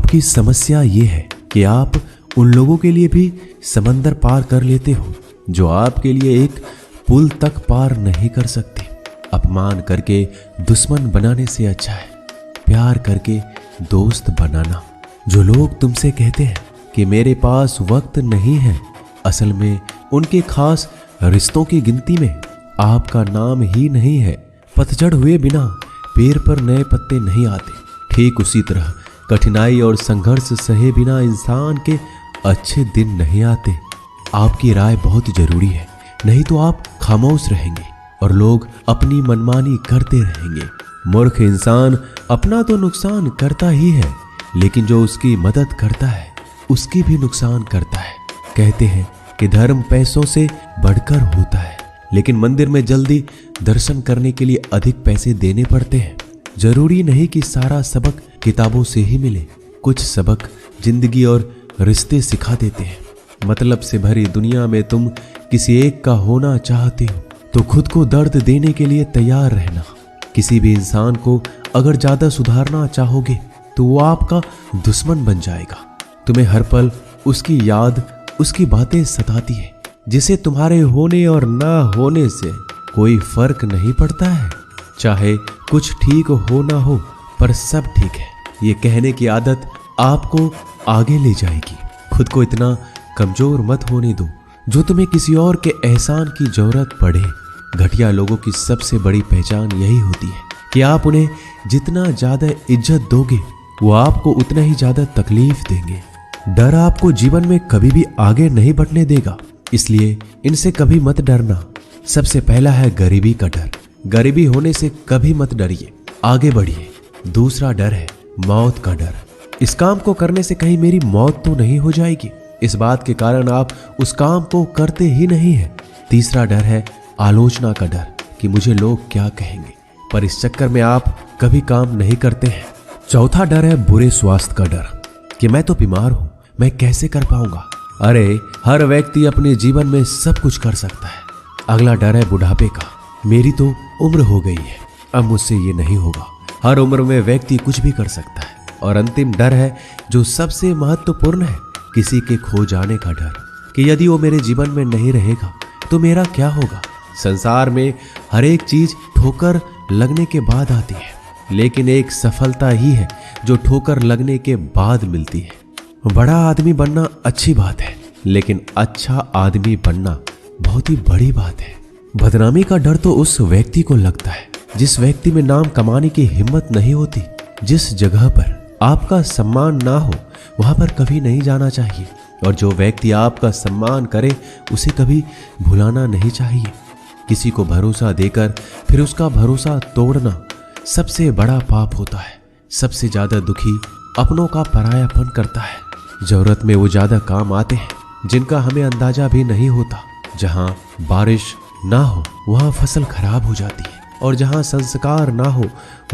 आपकी समस्या ये है कि आप उन लोगों के लिए भी समंदर पार कर लेते हो जो आपके लिए एक पुल तक पार नहीं कर सकते। अपमान करके दुश्मन बनाने से अच्छा है प्यार करके दोस्त बनाना। जो लोग तुमसे कहते हैं कि मेरे पास वक्त नहीं है, असल में उनके खास रिश्तों की गिनती में आपका नाम ही नहीं है। पतझड़ हुए बिना पेड़ पर नए पत्ते नहीं आते। ठीक उसी तरह कठिनाई और संघर्ष सहे बिना इंसान के अच्छे दिन नहीं आते। आपकी राय बहुत जरूरी है, नहीं तो आप खामोश रहेंगे और लोग अपनी मनमानी करते रहेंगे। मूर्ख इंसान अपना तो नुकसान करता ही है, लेकिन जो उसकी मदद करता है उसकी भी नुकसान करता है। कहते हैं कि धर्म पैसों से बढ़कर होता है, लेकिन मंदिर में जल्दी दर्शन करने के लिए अधिक पैसे देने पड़ते हैं। जरूरी नहीं कि सारा सबक किताबों से ही मिले। कुछ सबक जिंदगी और रिश्ते सिखा देते हैं। मतलब से भरी दुनिया में तुम किसी एक का होना चाहते हो तो खुद को दर्द देने के लिए तैयार रहना। किसी भी इंसान को अगर ज्यादा सुधारना चाहोगे तो वो आपका दुश्मन बन जाएगा। तुम्हें हर पल उसकी याद, उसकी बातें सताती है, जिसे तुम्हारे होने और ना होने से कोई फर्क नहीं पड़ता है। चाहे कुछ ठीक हो ना हो, पर सब ठीक है ये कहने की आदत आपको आगे ले जाएगी। खुद को इतना कमजोर मत होने दो जो तुम्हें किसी और के एहसान की जरूरत पड़े। घटिया लोगों की सबसे बड़ी पहचान यही होती है कि आप उन्हें जितना ज्यादा इज्जत दोगे वो आपको उतना ही ज्यादा तकलीफ देंगे। डर आपको जीवन में कभी भी आगे नहीं बढ़ने देगा, इसलिए इनसे कभी मत डरना। सबसे पहला है गरीबी का डर। गरीबी होने से कभी मत डरिए, आगे बढ़िए। दूसरा डर है मौत का डर। इस काम को करने से कहीं मेरी मौत तो नहीं हो जाएगी, इस बात के कारण आप उस काम को करते ही नहीं है। तीसरा डर है आलोचना का डर कि मुझे लोग क्या कहेंगे, पर इस चक्कर में आप कभी काम नहीं करते हैं। चौथा डर है बुरे स्वास्थ्य का डर कि मैं तो बीमार हूं, मैं कैसे कर पाऊंगा। अरे हर व्यक्ति अपने जीवन में सब कुछ कर सकता है। अगला डर है बुढ़ापे का। मेरी तो उम्र हो गई है, अब मुझसे ये नहीं होगा। हर उम्र में व्यक्ति कुछ भी कर सकता है। और अंतिम डर है जो सबसे महत्वपूर्ण है, किसी के खो जाने का डर कि यदि वो मेरे जीवन में नहीं रहेगा तो मेरा क्या होगा। संसार में हर एक चीज ठोकर लगने के बाद आती है, लेकिन एक सफलता ही है जो ठोकर लगने के बाद मिलती है। बड़ा आदमी बनना अच्छी बात है, लेकिन अच्छा आदमी बनना बहुत ही बड़ी बात है। बदनामी का डर तो उस व्यक्ति को लगता है जिस व्यक्ति में नाम कमाने की हिम्मत नहीं होती। जिस जगह पर आपका सम्मान ना हो वहां पर कभी नहीं जाना चाहिए, और जो व्यक्ति आपका सम्मान करे उसे कभी भुलाना नहीं चाहिए। किसी को भरोसा देकर फिर उसका भरोसा तोड़ना सबसे बड़ा पाप होता है। सबसे ज्यादा दुखी अपनों का परायापन करता है। जरूरत में वो ज्यादा काम आते हैं जिनका हमें अंदाजा भी नहीं होता। जहां बारिश ना हो वहां फसल खराब हो जाती है, और जहां संस्कार ना हो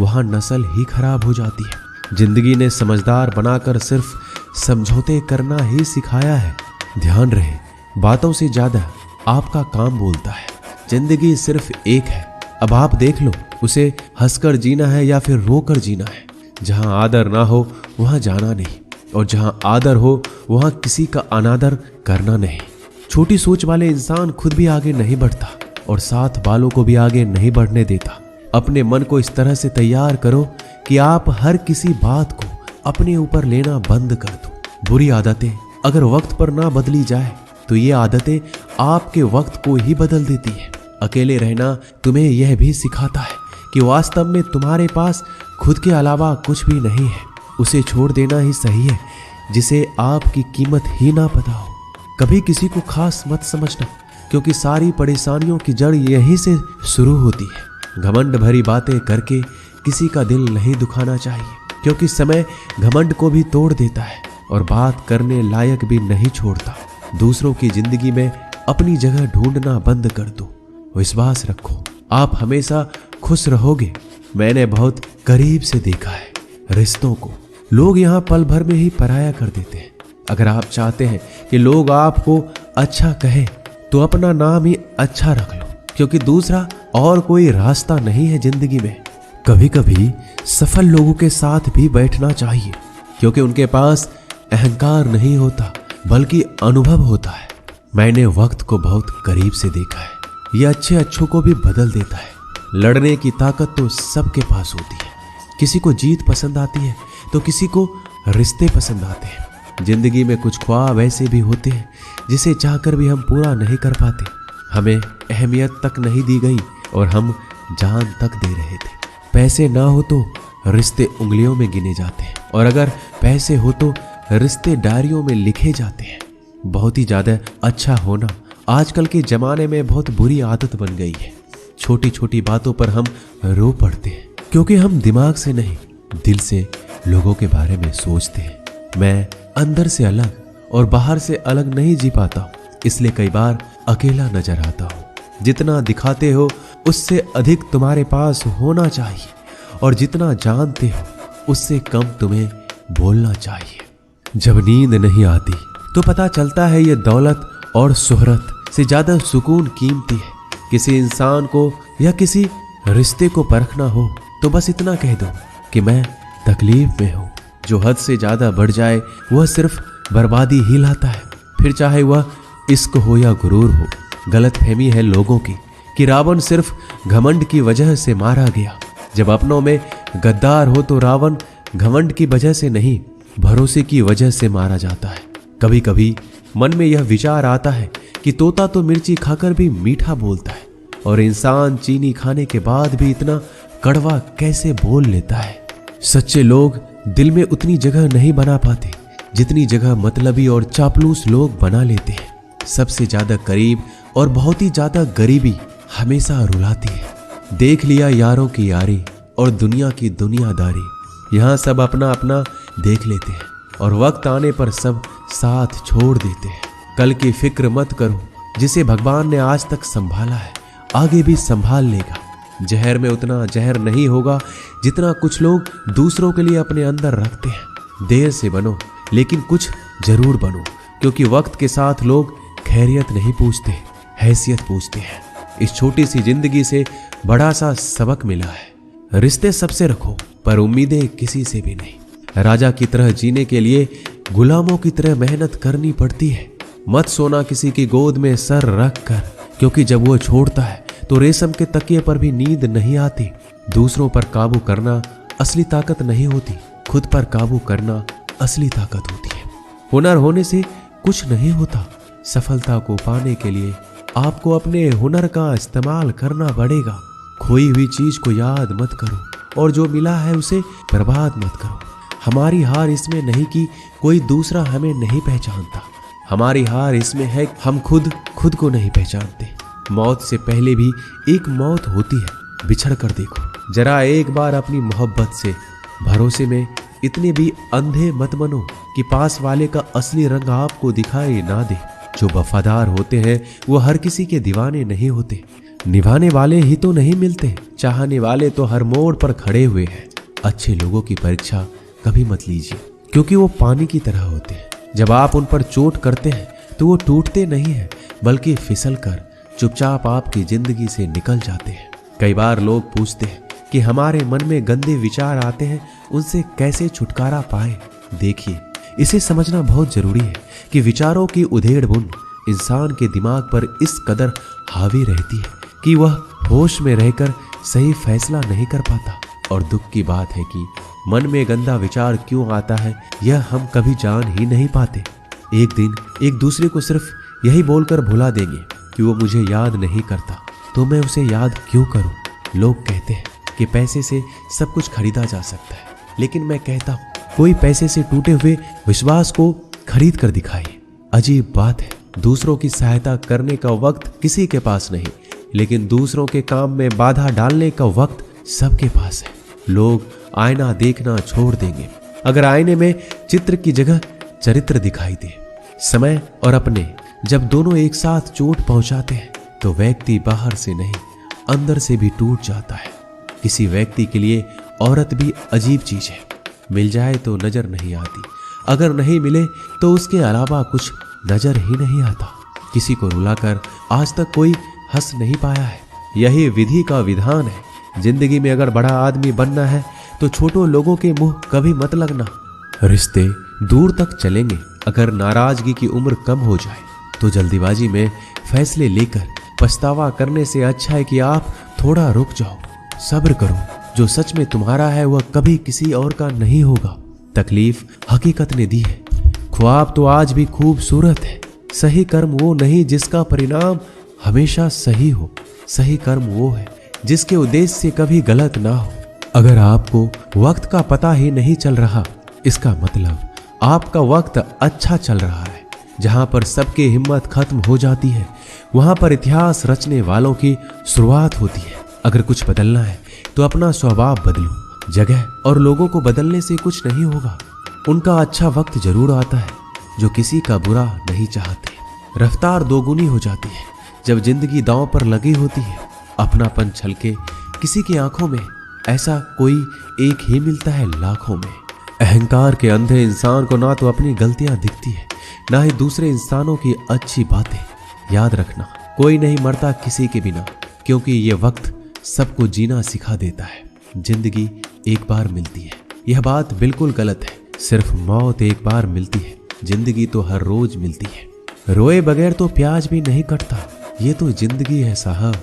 वहां नस्ल ही खराब हो जाती है। जिंदगी ने समझदार बनाकर सिर्फ समझौते करना ही सिखाया है। ध्यान रहे, बातों से ज्यादा आपका काम बोलता है। जिंदगी सिर्फ एक है, अब आप देख लो उसे हंसकर जीना है या फिर रोकर जीना है। जहां आदर ना हो वहां जाना नहीं, और जहां आदर हो वहां किसी का अनादर करना नहीं। छोटी सोच वाले इंसान खुद भी आगे नहीं बढ़ता और साथ वालों को भी आगे नहीं बढ़ने देता। अपने मन को इस तरह से तैयार करो कि आप हर किसी बात को अपने ऊपर लेना बंद कर दो। बुरी आदतें अगर वक्त पर ना बदली जाए तो ये आदतें आपके वक्त को ही बदल देती है। अकेले रहना तुम्हें यह भी सिखाता है कि वास्तव में तुम्हारे पास खुद के अलावा कुछ भी नहीं है। उसे छोड़ देना ही सही है जिसे आपकी कीमत ही ना पता हो। कभी किसी को खास मत समझना, क्योंकि सारी परेशानियों की जड़ यहीं से शुरू होती है। घमंड भरी बातें करके किसी का दिल नहीं दुखाना चाहिए, क्योंकि समय घमंड को भी तोड़ देता है और बात करने लायक भी नहीं छोड़ता। दूसरों की जिंदगी में अपनी जगह ढूंढना बंद कर दो। विश्वास रखो, आप हमेशा खुश रहोगे। मैंने बहुत करीब से देखा है रिश्तों को। लोग यहाँ पल भर में ही पराया कर देते हैं। अगर आप चाहते हैं कि लोग आपको अच्छा कहें तो अपना नाम ही अच्छा रख लो, क्योंकि दूसरा और कोई रास्ता नहीं है जिंदगी में। कभी कभी सफल लोगों के साथ भी बैठना चाहिए, क्योंकि उनके पास अहंकार नहीं होता बल्कि अनुभव होता है। मैंने वक्त को बहुत करीब से देखा है। यह अच्छों को भी बदल देता है। लड़ने की ताकत तो सबके पास होती है। किसी को जीत पसंद आती है तो किसी को रिश्ते पसंद आते हैं। जिंदगी में कुछ ख्वाब ऐसे भी होते हैं जिसे चाहकर भी हम पूरा नहीं कर पाते। हमें अहमियत तक नहीं दी गई और हम जान तक दे रहे थे। पैसे ना हो तो रिश्ते उंगलियों में गिने जाते हैं, और अगर पैसे हो तो रिश्ते डायरियों में लिखे जाते हैं। बहुत ही ज्यादा अच्छा होना आजकल के जमाने में बहुत बुरी आदत बन गई है। छोटी छोटी बातों पर हम रो पड़ते हैं क्योंकि हम दिमाग से नहीं, दिल से लोगों के बारे में सोचते हैं। मैं अंदर से अलग और बाहर से अलग नहीं जी पाता, इसलिए कई बार अकेला नजर आता हूँ। जितना दिखाते हो उससे अधिक तुम्हारे पास होना चाहिए, और जितना जानते हो उससे कम तुम्हें बोलना चाहिए। जब नींद नहीं आती तो पता चलता है ये दौलत और शोहरत से ज्यादा सुकून कीमती है। किसी इंसान को या किसी रिश्ते को परखना हो तो बस इतना कह दो कि मैं तकलीफ में हूँ। जो हद से ज्यादा बढ़ जाए वह सिर्फ बर्बादी ही लाता है, फिर चाहे वह इश्क हो या गुरूर हो। गलतफहमी है लोगों की कि रावण सिर्फ घमंड की वजह से मारा गया। जब अपनों में गद्दार हो तो रावण घमंड की वजह से नहीं, भरोसे की वजह से मारा जाता है। कभी कभी मन में यह विचार आता है कि तोता तो मिर्ची खाकर भी मीठा बोलता है, और इंसान चीनी खाने के बाद भी इतना कड़वा कैसे बोल लेता है। सच्चे लोग दिल में उतनी जगह नहीं बना पाते जितनी जगह मतलबी और चापलूस लोग बना लेते हैं। सबसे ज्यादा करीब और बहुत ही ज्यादा गरीबी हमेशा रुलाती है। देख लिया यारों की यारी और दुनिया की दुनियादारी। यहाँ सब अपना अपना देख लेते हैं और वक्त आने पर सब साथ छोड़ देते हैं। कल की फिक्र मत करो, जिसे भगवान ने आज तक संभाला है आगे भी संभाल लेगा। जहर में उतना जहर नहीं होगा जितना कुछ लोग दूसरों के लिए अपने अंदर रखते हैं। देर से बनो लेकिन कुछ जरूर बनो, क्योंकि वक्त के साथ लोग खैरियत नहीं पूछते, हैसियत पूछते हैं। इस छोटी सी जिंदगी से बड़ा सा सबक मिला है। रिश्ते सबसे रखो पर उम्मीदें किसी से भी नहीं। राजा की तरह जीने के लिए गुलामों की तरह मेहनत करनी पड़ती है। मत सोना किसी की गोद में सर रख कर, क्योंकि जब वो छोड़ता है तो रेशम के तकिए पर भी नींद नहीं आती। दूसरों पर काबू करना असली ताकत नहीं होती, खुद पर काबू करना असली ताकत होती है। हुनर होने से कुछ नहीं होता। सफलता को पाने के लिए आपको अपने हुनर का इस्तेमाल करना पड़ेगा। खोई हुई चीज को याद मत करो और जो मिला है उसे बर्बाद मत करो। हमारी हार इसमें नहीं कि कोई दूसरा हमें नहीं पहचानता, हमारी हार इसमें है हम खुद को नहीं पहचानते। मौत से पहले भी एक मौत होती है, बिछड़ कर देखो। जरा एक बार अपनी मोहब्बत से, भरोसे में इतने भी अंधे मत बनो कि पास वाले का असली रंग आपको दिखाई ना दे। जो वफादार होते हैं वो हर किसी के दीवाने नहीं होते। निभाने वाले ही तो नहीं मिलते, चाहने वाले तो हर मोड़ पर खड़े हुए हैं। अच्छे लोगों की परीक्षा कभी मत लीजिए, क्योंकि वो पानी की तरह होते हैं। जब आप उन पर चोट करते हैं तो वो टूटते नहीं हैं, बल्कि फिसल कर चुपचाप आपकी जिंदगी से निकल जाते हैं। कई बार लोग पूछते हैं कि हमारे मन में गंदे विचार आते हैं, उनसे कैसे छुटकारा पाए। देखिए, इसे समझना बहुत जरूरी है कि विचारों की उधेड़ बुन इंसान के दिमाग पर इस कदर हावी रहती है कि वह होश में रहकर सही फैसला नहीं कर पाता। और दुख की बात है कि मन में गंदा विचार क्यों आता है यह हम कभी जान ही नहीं पाते। एक दिन एक दूसरे को सिर्फ यही बोलकर भुला देंगे कि वो मुझे याद नहीं करता, तो मैं उसे याद क्यों करूं। लोग कहते हैं कि पैसे से सब कुछ खरीदा जा सकता है, लेकिन मैं कहता हूं कोई पैसे से टूटे हुए विश्वास को खरीद कर दिखाए। अजीब बात है, दूसरों की सहायता करने का वक्त किसी के पास नहीं, लेकिन दूसरों के काम में बाधा डालने का वक्त सबके पास है। लोग आईना देखना छोड़ देंगे अगर आईने में चित्र की जगह चरित्र दिखाई दे। समय और अपने जब दोनों एक साथ चोट पहुंचाते हैं तो व्यक्ति बाहर से नहीं अंदर से भी टूट जाता है। किसी व्यक्ति के लिए औरत भी अजीब चीज है। मिल जाए तो नजर नहीं आती, अगर नहीं मिले तो उसके अलावा कुछ नजर ही नहीं आता। किसी को रुलाकर आज तक कोई हंस नहीं पाया है। यही विधि का विधान है। जिंदगी में अगर बड़ा आदमी बनना है तो छोटों लोगों के मुंह कभी मत लगना। रिश्ते दूर तक चलेंगे अगर नाराजगी की उम्र कम हो जाए। तो जल्दीबाजी में फैसले लेकर पछतावा करने से अच्छा है कि आप थोड़ा रुक जाओ, सब्र करो। जो सच में तुम्हारा है वह कभी किसी और का नहीं होगा। तकलीफ हकीकत ने दी है, ख्वाब तो आज भी खूबसूरत है। सही कर्म वो नहीं जिसका परिणाम हमेशा सही हो। सही कर्म वो है जिसके उद्देश्य से कभी गलत ना हो। अगर आपको वक्त का पता ही नहीं चल रहा, इसका मतलब आपका वक्त अच्छा चल रहा है। जहां पर सबकी हिम्मत खत्म हो जाती है, वहां पर इतिहास रचने वालों की शुरुआत होती है। अगर कुछ बदलना है तो अपना स्वभाव बदलो। जगह और लोगों को बदलने से कुछ नहीं होगा। उनका अच्छा वक्त जरूर आता है जो किसी का बुरा नहीं चाहते। रफ्तार दोगुनी हो जाती है जब जिंदगी दांव पर लगी होती है। अपनापन छलके किसी की आंखों में, ऐसा कोई एक ही मिलता है लाखों में। अहंकार के अंधे इंसान को ना तो अपनी गलतियां दिखती है, ना ही दूसरे इंसानों की अच्छी बातें। याद रखना, कोई नहीं मरता किसी के बिना, क्योंकि ये वक्त सबको जीना सिखा देता है। जिंदगी एक बार मिलती है, यह बात बिल्कुल गलत है। सिर्फ मौत एक बार मिलती है, जिंदगी तो हर रोज मिलती है। रोए बगैर तो प्याज भी नहीं कटता, ये तो जिंदगी है साहब,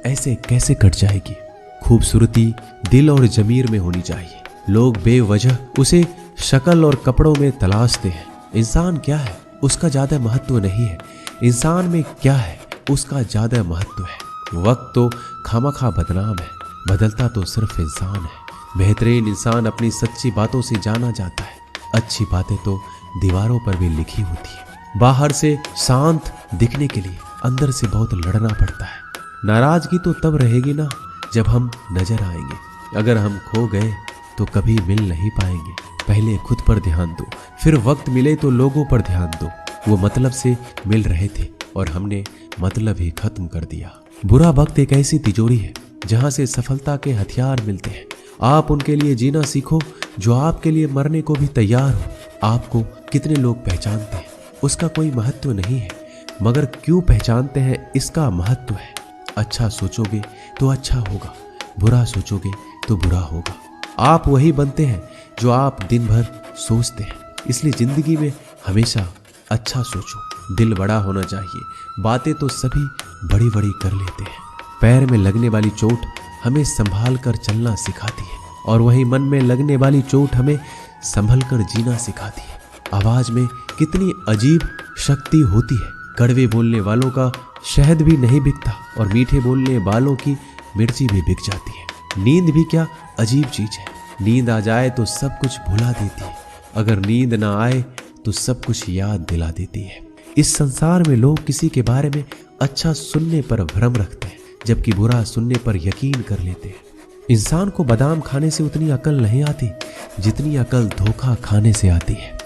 ऐसे कैसे कट जाएगी। खूबसूरती दिल और जमीर में होनी चाहिए। लोग बेवजह उसे शक्ल और कपड़ों में तलाशते हैं। इंसान क्या है उसका ज्यादा महत्व नहीं है, इंसान में क्या है उसका ज्यादा महत्व है। वक्त तो खामखा बदनाम है, बदलता तो सिर्फ इंसान है। बेहतरीन इंसान अपनी सच्ची बातों से जाना जाता है। अच्छी बातें तो दीवारों पर भी लिखी होती है। बाहर से शांत दिखने के लिए अंदर से बहुत लड़ना पड़ता है। नाराजगी तो तब रहेगी ना जब हम नजर आएंगे। अगर हम खो गए तो कभी मिल नहीं पाएंगे। पहले खुद पर ध्यान दो, फिर वक्त मिले तो लोगों पर ध्यान दो। वो मतलब से मिल रहे थे और हमने मतलब ही खत्म कर दिया। बुरा वक्त एक ऐसी तिजोरी है जहां से सफलता के हथियार मिलते हैं। आप उनके लिए जीना सीखो जो आपके लिए मरने को भी तैयार हो। आपको कितने लोग पहचानते हैं उसका कोई महत्व नहीं है, मगर क्यों पहचानते हैं इसका महत्व है। अच्छा सोचोगे तो अच्छा होगा, बुरा सोचोगे तो बुरा होगा। आप वही बनते हैं जो आप दिन भर सोचते हैं। इसलिए जिंदगी में हमेशा अच्छा सोचो। दिल बड़ा होना चाहिए। बातें तो सभी बड़ी बड़ी कर लेते हैं। पैर में लगने वाली चोट हमें संभाल कर चलना सिखाती है, और वही मन में लगने वाली चोट हमें संभल कर जीना सिखाती है। आवाज में कितनी अजीब शक्ति होती है। कड़वे बोलने वालों का शहद भी नहीं बिकता, और मीठे बोलने वालों की मिर्ची भी बिक जाती है। नींद भी क्या अजीब चीज है। नींद आ जाए तो सब कुछ भुला देती है, अगर नींद ना आए तो सब कुछ याद दिला देती है। इस संसार में लोग किसी के बारे में अच्छा सुनने पर भ्रम रखते हैं, जबकि बुरा सुनने पर यकीन कर लेते हैं। इंसान को बादाम खाने से उतनी अकल नहीं आती जितनी अकल धोखा खाने से आती है।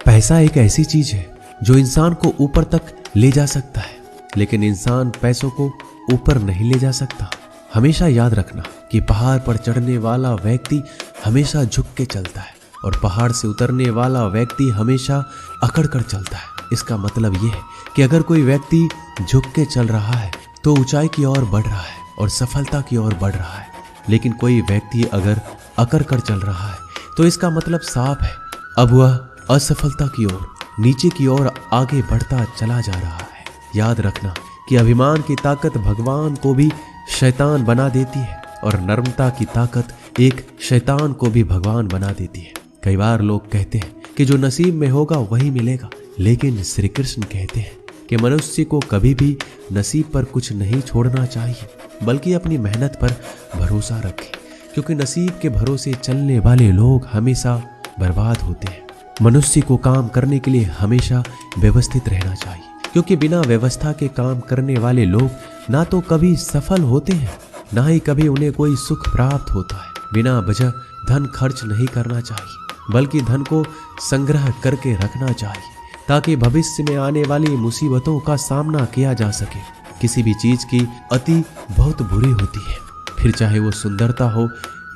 पैसा एक ऐसी चीज है जो इंसान को ऊपर तक ले जा सकता है, लेकिन इंसान पैसों को ऊपर नहीं ले जा सकता। हमेशा याद रखना कि पहाड़ पर चढ़ने वाला व्यक्ति हमेशा झुक के चलता है, और पहाड़ से उतरने वाला व्यक्ति हमेशा अकड़ कर चलता है। इसका मतलब यह है कि अगर कोई व्यक्ति झुक के चल रहा है तो ऊंचाई की ओर बढ़ रहा है और सफलता की ओर बढ़ रहा है, लेकिन कोई व्यक्ति अगर अकड़ कर चल रहा है तो इसका मतलब साफ है, अब वह असफलता की ओर, नीचे की ओर आगे बढ़ता चला जा रहा है। याद रखना कि अभिमान की ताकत भगवान को भी शैतान बना देती है, और नर्मता की ताकत एक शैतान को भी भगवान बना देती है। कई बार लोग कहते हैं कि जो नसीब में होगा वही मिलेगा, लेकिन श्री कृष्ण कहते हैं कि मनुष्य को कभी भी नसीब पर कुछ नहीं छोड़ना चाहिए, बल्कि अपनी मेहनत पर भरोसा रखें, क्योंकि नसीब के भरोसे चलने वाले लोग हमेशा बर्बाद होते हैं। मनुष्य को काम करने के लिए हमेशा व्यवस्थित रहना चाहिए, क्योंकि बिना व्यवस्था के काम करने वाले लोग ना तो कभी सफल होते हैं, ना ही कभी उन्हें कोई सुख प्राप्त होता है। बिना वजह धन खर्च नहीं करना चाहिए, बल्कि धन को संग्रह करके रखना चाहिए, ताकि भविष्य में आने वाली मुसीबतों का सामना किया जा सके। किसी भी चीज की अति बहुत बुरी होती है, फिर चाहे वो सुंदरता हो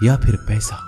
या फिर पैसा।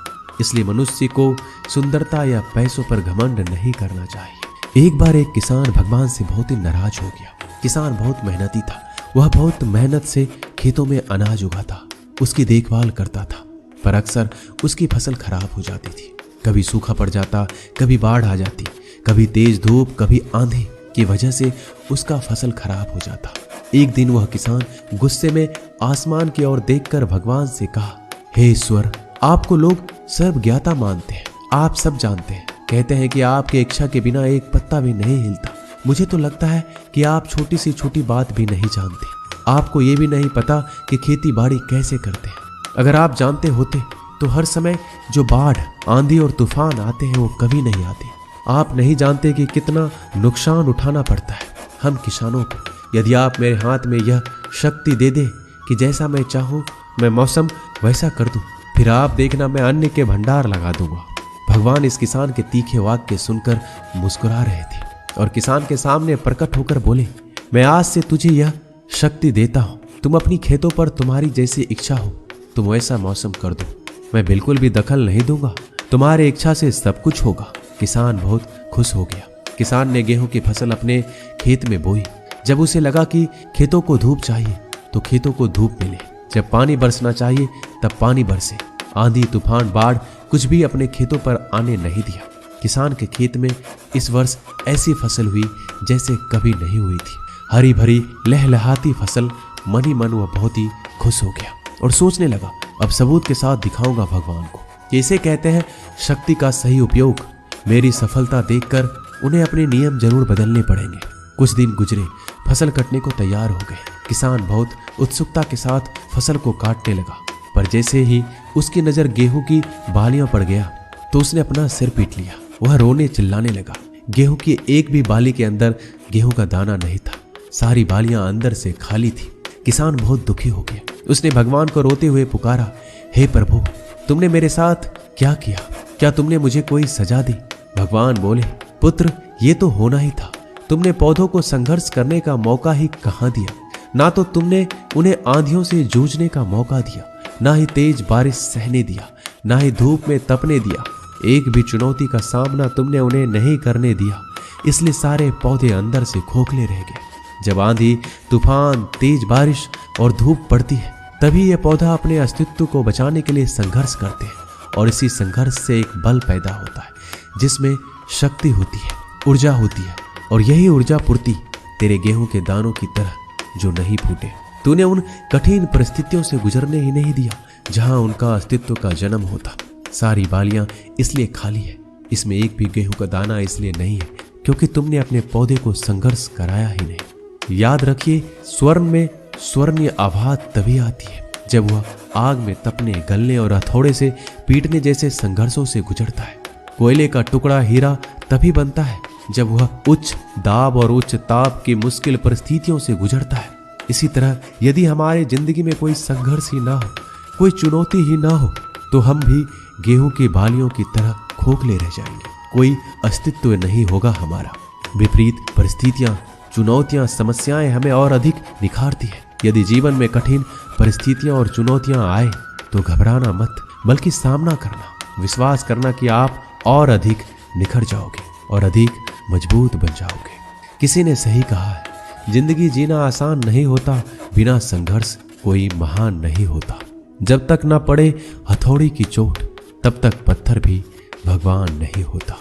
इसलिए मनुष्य को सुंदरता या पैसों पर घमंड नहीं करना चाहिए। एक बार एक किसान भगवान से बहुत ही नाराज हो गया। किसान बहुत मेहनती था, वह बहुत मेहनत से खेतों में अनाज उगाता, उसकी देखभाल करता था, पर अक्सर उसकी फसल खराब हो जाती थी। कभी सूखा पड़ जाता, कभी बाढ़ आ जाती, कभी तेज धूप, कभी आंधी की वजह से उसका फसल खराब हो जाता। एक दिन वह किसान गुस्से में आसमान की ओर देखकर भगवान से कहा, हे ईश्वर, आपको लोग सर्वज्ञाता मानते हैं, आप सब जानते हैं, कहते हैं कि आपकी इच्छा के बिना एक पत्ता भी नहीं हिलता। मुझे तो लगता है कि आप छोटी से छोटी बात भी नहीं जानते। आपको ये भी नहीं पता कि खेती बाड़ी कैसे करते हैं। अगर आप जानते होते तो हर समय जो बाढ़, आंधी और तूफान आते हैं वो कभी नहीं आते। आप नहीं जानते कि कितना नुकसान उठाना पड़ता है हम किसानों को। यदि आप मेरे हाथ में यह शक्ति दे दे कि जैसा मैं चाहूँ मैं मौसम वैसा कर दूं, फिर आप देखना मैं अन्न के भंडार लगा दूंगा। भगवान इस किसान के तीखे वाक्य सुनकर मुस्कुरा रहे थे और किसान के सामने प्रकट होकर बोले, मैं आज से तुझे यह शक्ति देता हूँ। तुम अपनी खेतों पर तुम्हारी जैसी इच्छा हो तुम वैसा मौसम कर दो। मैं बिल्कुल भी दखल नहीं दूंगा, तुम्हारी इच्छा से सब कुछ होगा। किसान बहुत खुश हो गया। किसान ने गेहूं की फसल अपने खेत में बोई। जब उसे लगा कि खेतों को धूप चाहिए तो खेतों को धूप मिले, जब पानी बरसना चाहिए तब पानी बरसे। आंधी, तूफान, बाढ़ कुछ भी अपने खेतों पर आने नहीं दिया। किसान के खेत में इस वर्ष ऐसी फसल हुई जैसे कभी नहीं हुई थी। हरी भरी लहलहाती फसल। मन ही मन वह बहुत ही खुश हो गया और सोचने लगा, अब सबूत के साथ दिखाऊंगा भगवान को कि इसे कहते हैं शक्ति का सही उपयोग। मेरी सफलता देखकर उन्हें अपने नियम जरूर बदलने पड़ेंगे। कुछ दिन गुजरे, फसल कटने को तैयार हो गए। किसान बहुत उत्सुकता के साथ फसल को काटने लगा, पर जैसे ही उसकी नजर गेहूं की बालियों पर गया तो उसने अपना सिर पीट लिया। वह रोने चिल्लाने लगा। गेहूं की एक भी बाली के अंदर गेहूं का दाना नहीं था। सारी बालियां अंदर से खाली थी। किसान बहुत दुखी हो गया। उसने भगवान को रोते हुए पुकारा, हे प्रभु, तुमने मेरे साथ क्या किया? क्या तुमने मुझे कोई सजा दी? भगवान बोले, पुत्र, ये तो होना ही था। तुमने पौधों को संघर्ष करने का मौका ही कहाँ दिया। ना तो तुमने उन्हें आंधियों से जूझने का मौका दिया, ना ही तेज बारिश सहने दिया, ना ही धूप में तपने दिया। एक भी चुनौती का सामना तुमने उन्हें नहीं करने दिया। इसलिए सारे पौधे अंदर से खोखले रह गए। जब आंधी, तूफान, तेज बारिश और धूप पड़ती है तभी यह पौधा अपने अस्तित्व को बचाने के लिए संघर्ष करते हैं और इसी संघर्ष से एक बल पैदा होता है जिसमें शक्ति होती है, ऊर्जा होती है। और यही ऊर्जा पूर्ति तेरे गेहूं के दानों की तरह जो नहीं फूटे। तूने उन कठिन परिस्थितियों से गुजरने ही नहीं दिया जहां उनका अस्तित्व का जन्म होता। सारी बालियां इसलिए खाली है, इसमें एक भी गेहूं का दाना इसलिए नहीं है क्योंकि तुमने अपने पौधे को संघर्ष कराया ही नहीं। याद रखिए, स्वर्ण में स्वर्णीय आवाज तभी आती है जब वह आग में तपने, गलने और हथौड़े से पीटने जैसे संघर्षों से गुजरता है। कोयले का टुकड़ा हीरा तभी बनता है जब वह उच्च दाब और उच्च ताप की मुश्किल परिस्थितियों से गुजरता है। इसी तरह यदि हमारे जिंदगी में कोई संघर्ष ही ना हो, कोई चुनौती ही ना हो, तो हम भी गेहूं की बालियों की तरह खोखले रह जाएंगे। कोई अस्तित्व नहीं होगा हमारा। विपरीत परिस्थितियां, चुनौतियां, समस्याएं हमें और अधिक निखारती है। यदि जीवन में कठिन परिस्थितियां और चुनौतियां आए तो घबराना मत, बल्कि सामना करना, विश्वास करना कि आप और अधिक निखर जाओगे और अधिक मजबूत बन जाओगे। किसी ने सही कहा है, जिंदगी जीना आसान नहीं होता, बिना संघर्ष कोई महान नहीं होता। जब तक ना पड़े हथौड़ी की चोट तब तक पत्थर भी भगवान नहीं होता।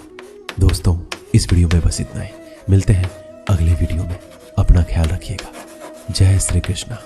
दोस्तों, इस वीडियो में बस इतना ही। मिलते हैं अगले वीडियो में। अपना ख्याल रखिएगा। जय श्री कृष्णा।